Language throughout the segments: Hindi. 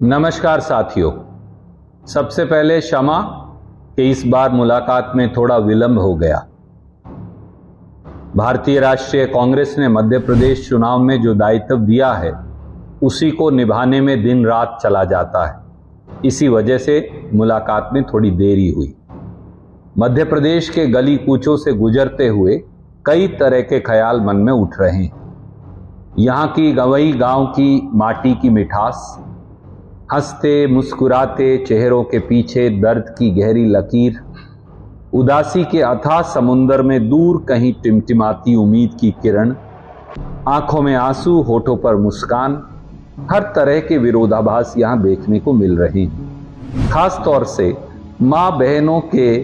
नमस्कार साथियों। सबसे पहले क्षमा कि इस बार मुलाकात में थोड़ा विलंब हो गया। भारतीय राष्ट्रीय कांग्रेस ने मध्य प्रदेश चुनाव में जो दायित्व दिया है उसी को निभाने में दिन रात चला जाता है। इसी वजह से मुलाकात में थोड़ी देरी हुई। मध्य प्रदेश के गली कूचों से गुजरते हुए कई तरह के ख्याल मन में उठ रहे हैं। यहाँ की गवई गांव की माटी की मिठास, हंसते मुस्कुराते चेहरों के पीछे दर्द की गहरी लकीर, उदासी के अथाह समुंदर में दूर कहीं टिमटिमाती उम्मीद की किरण, आंखों में आंसू, होठों पर मुस्कान, हर तरह के विरोधाभास यहाँ देखने को मिल रहे हैं। खास तौर से माँ बहनों के,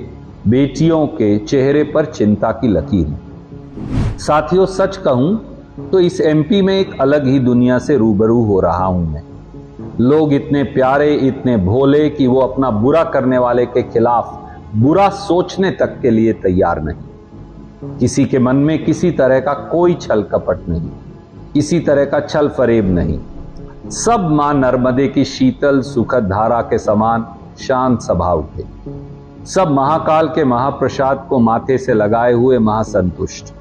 बेटियों के चेहरे पर चिंता की लकीर। साथियों, सच कहूं तो इस एमपी में एक अलग ही दुनिया से रूबरू हो रहा हूं मैं। लोग इतने प्यारे, इतने भोले कि वो अपना बुरा करने वाले के खिलाफ बुरा सोचने तक के लिए तैयार नहीं। किसी के मन में किसी तरह का कोई छल कपट नहीं, किसी तरह का छल फरेब नहीं। सब मां नर्मदे की शीतल सुखद धारा के समान शांत स्वभाव के। सब महाकाल के महाप्रसाद को माथे से लगाए हुए महासंतुष्ट।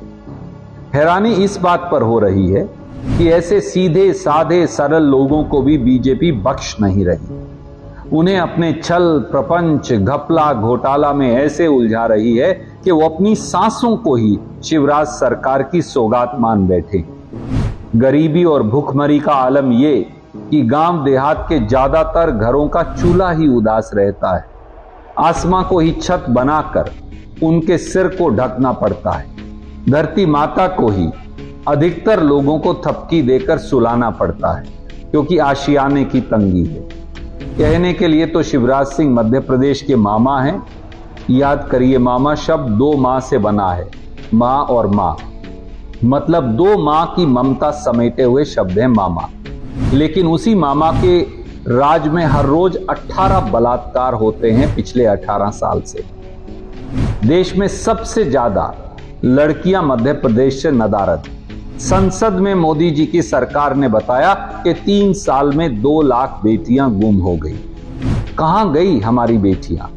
हैरानी इस बात पर हो रही है कि ऐसे सीधे साधे सरल लोगों को भी बीजेपी बख्श नहीं रही। उन्हें अपने छल, प्रपंच, घपला, घोटाला में ऐसे उलझा रही है कि वो अपनी सांसों को ही शिवराज सरकार की सौगात मान बैठे। गरीबी और भूखमरी का आलम ये कि गांव देहात के ज्यादातर घरों का चूल्हा ही उदास रहता है। आसमां को ही छत बनाकर उनके सिर को ढकना पड़ता है। धरती माता को ही अधिकतर लोगों को थपकी देकर सुलाना पड़ता है, क्योंकि आशियाने की तंगी है। कहने के लिए तो शिवराज सिंह मध्य प्रदेश के मामा हैं। याद करिए, मामा शब्द दो मां से बना है, मां और मां, मतलब दो मां की ममता समेटे हुए शब्द है मामा। लेकिन उसी मामा के राज में हर रोज 18 बलात्कार होते हैं पिछले 18 साल से। देश में सबसे ज्यादा लड़कियां मध्य प्रदेश से नदारद। संसद में मोदी जी की सरकार ने बताया कि 3 साल में 2 लाख बेटियां गुम हो गई। कहां गई हमारी बेटियां?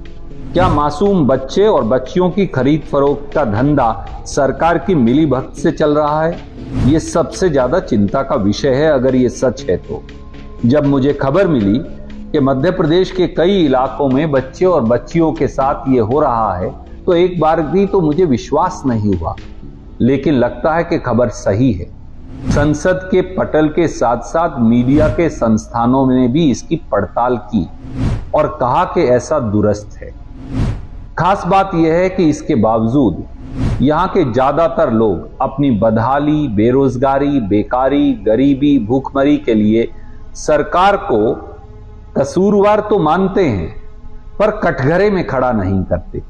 क्या मासूम बच्चे और बच्चियों की खरीद फरोख्त का धंधा सरकार की मिलीभगत से चल रहा है? ये सबसे ज्यादा चिंता का विषय है अगर ये सच है तो। जब मुझे खबर मिली कि मध्य प्रदेश के कई इलाकों में बच्चे और बच्चियों के साथ ये हो रहा है तो एक बार भी तो मुझे विश्वास नहीं हुआ। लेकिन लगता है कि खबर सही है। संसद के पटल के साथ साथ मीडिया के संस्थानों ने भी इसकी पड़ताल की और कहा कि ऐसा दुरुस्त है। खास बात यह है कि इसके बावजूद यहां के ज्यादातर लोग अपनी बदहाली, बेरोजगारी, बेकारी, गरीबी, भूखमरी के लिए सरकार को कसूरवार तो मानते हैं पर कटघरे में खड़ा नहीं करते।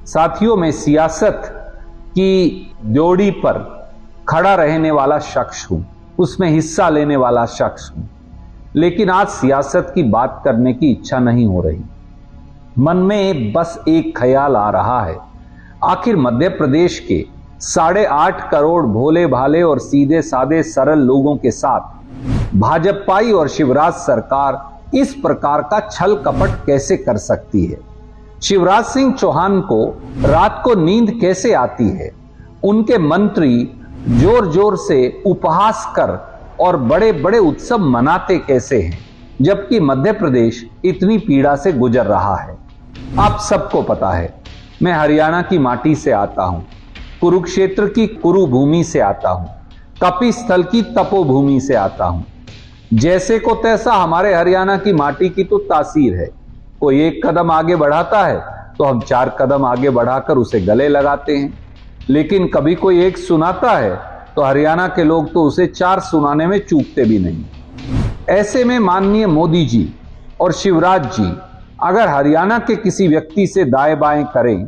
साथियों, मैं सियासत की ड्योढ़ी पर खड़ा रहने वाला शख्स हूं, उसमें हिस्सा लेने वाला शख्स हूं। लेकिन आज सियासत की बात करने की इच्छा नहीं हो रही। मन में बस एक ख्याल आ रहा है, आखिर मध्य प्रदेश के 8.5 करोड़ भोले भाले और सीधे साधे सरल लोगों के साथ भाजपाई और शिवराज सरकार इस प्रकार का छल कपट कैसे कर सकती है? शिवराज सिंह चौहान को रात को नींद कैसे आती है? उनके मंत्री जोर जोर से उपहास कर और बड़े बड़े उत्सव मनाते कैसे हैं, जबकि मध्य प्रदेश इतनी पीड़ा से गुजर रहा है? आप सबको पता है, मैं हरियाणा की माटी से आता हूं, कुरुक्षेत्र की कुरुभूमि से आता हूं, कपिस्थल की तपोभूमि से आता हूं। जैसे को तैसा हमारे हरियाणा की माटी की तो तासीर है। कोई एक कदम आगे बढ़ाता है तो हम 4 कदम आगे बढ़ाकर उसे गले लगाते हैं। लेकिन कभी कोई एक सुनाता है तो हरियाणा के लोग तो उसे 4 सुनाने में चूकते भी नहीं। ऐसे में माननीय मोदी जी और शिवराज जी अगर हरियाणा के किसी व्यक्ति से दाएं बाएं करें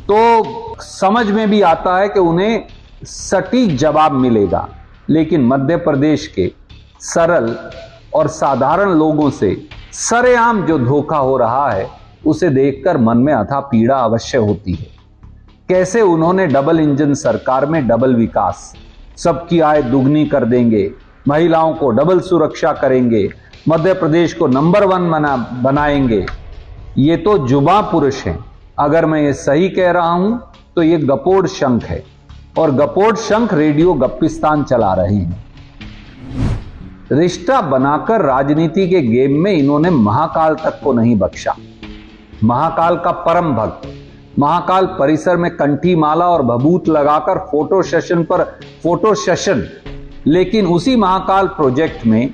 तो समझ में भी आता है कि उन्हें सटीक जवाब मिलेगा। लेकिन मध्य प्रदेश के सरल और साधारण लोगों से सरेआम जो धोखा हो रहा है उसे देखकर मन में अथाह पीड़ा अवश्य होती है। कैसे उन्होंने डबल इंजन सरकार में डबल विकास, सबकी आय दुगनी कर देंगे, महिलाओं को डबल सुरक्षा करेंगे, मध्य प्रदेश को नंबर 1 बनाएंगे। ये तो जुबां पुरुष हैं। अगर मैं ये सही कह रहा हूं तो ये गपोड़ शंख है, और गपोड़ शंख रेडियो गप्पिस्तान चला रहे हैं। रिश्ता बनाकर राजनीति के गेम में इन्होंने महाकाल तक को नहीं बख्शा। महाकाल का परम भक्त, महाकाल परिसर में कंठी माला और भभूत लगाकर फोटो सेशन, लेकिन उसी महाकाल प्रोजेक्ट में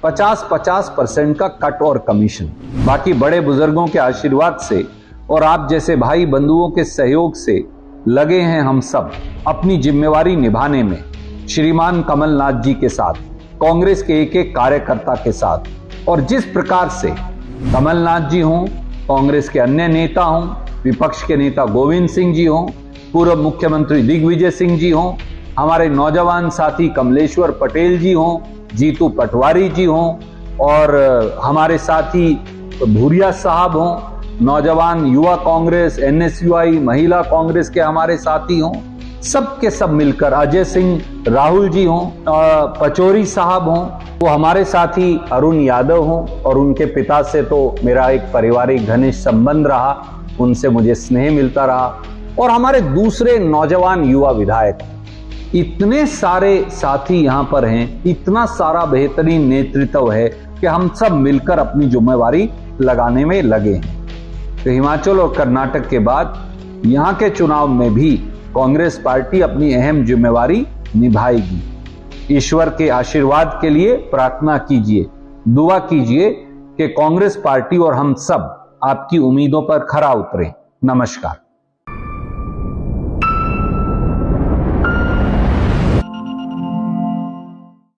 50-50% का कट और कमीशन। बाकी बड़े बुजुर्गों के आशीर्वाद से और आप जैसे भाई बंधुओं के सहयोग से लगे हैं हम सब अपनी जिम्मेवारी निभाने में, श्रीमान कमलनाथ जी के साथ, कांग्रेस के एक एक कार्यकर्ता के साथ। और जिस प्रकार से कमलनाथ जी हों, कांग्रेस के अन्य नेता हों, विपक्ष के नेता गोविंद सिंह जी हों, पूर्व मुख्यमंत्री दिग्विजय सिंह जी हों, हमारे नौजवान साथी कमलेश्वर पटेल जी हों, जीतू पटवारी जी हों, और हमारे साथी भूरिया साहब हों, नौजवान युवा कांग्रेस, एनएसयूआई महिला कांग्रेस के हमारे साथी हों, सब के सब मिलकर, अजय सिंह राहुल जी हों, पचौरी साहब हों, वो हमारे साथी अरुण यादव हों, और उनके पिता से तो मेरा एक पारिवारिक घनिष्ठ संबंध रहा, उनसे मुझे स्नेह मिलता रहा, और हमारे दूसरे नौजवान युवा विधायक। इतने सारे साथी यहां पर हैं, इतना सारा बेहतरीन नेतृत्व है कि हम सब मिलकर अपनी जिम्मेवारी लगाने में लगे हैं। तो हिमाचल और कर्नाटक के बाद यहां के चुनाव में भी कांग्रेस पार्टी अपनी अहम जिम्मेवारी निभाएगी। ईश्वर के आशीर्वाद के लिए प्रार्थना कीजिए, दुआ कीजिए कि कांग्रेस पार्टी और हम सब आपकी उम्मीदों पर खरा उतरें। नमस्कार।